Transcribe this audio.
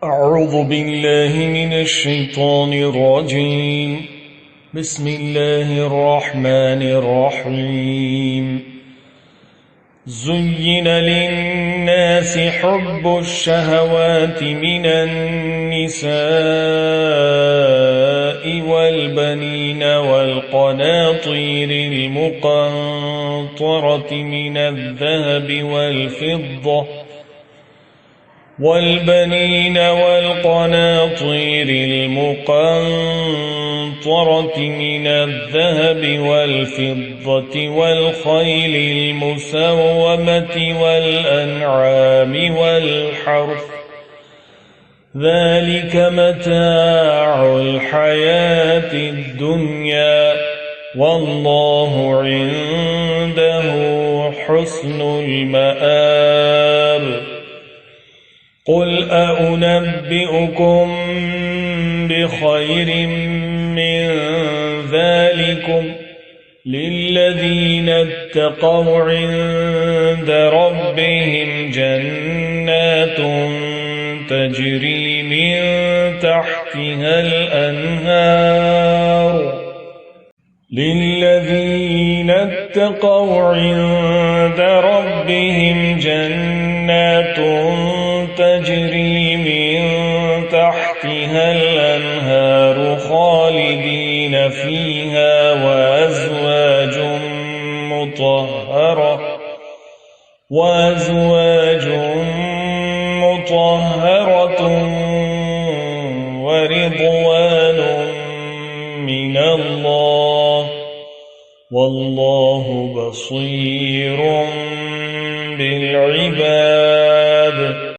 أعوذ بالله من الشيطان الرجيم. بسم الله الرحمن الرحيم. زين للناس حب الشهوات من النساء والبنين والقناطير المقنطرة من الذهب والفضة والبنين والقناطير المقنطرة من الذهب والفضة والخيل المسومة والأنعام والحرث ذلك متاع الحياة الدنيا والله عنده حسن المآب. قل أنبئكم بخير من ذلكم للذين اتقوا عند ربهم جنات تجري من تحتها الأنهار للذين اتقوا عند ربهم جنات تجري من تحتها الأنهار خالدين فيها وأزواج مطهرة ورضوان من الله والله بصير بالعباد.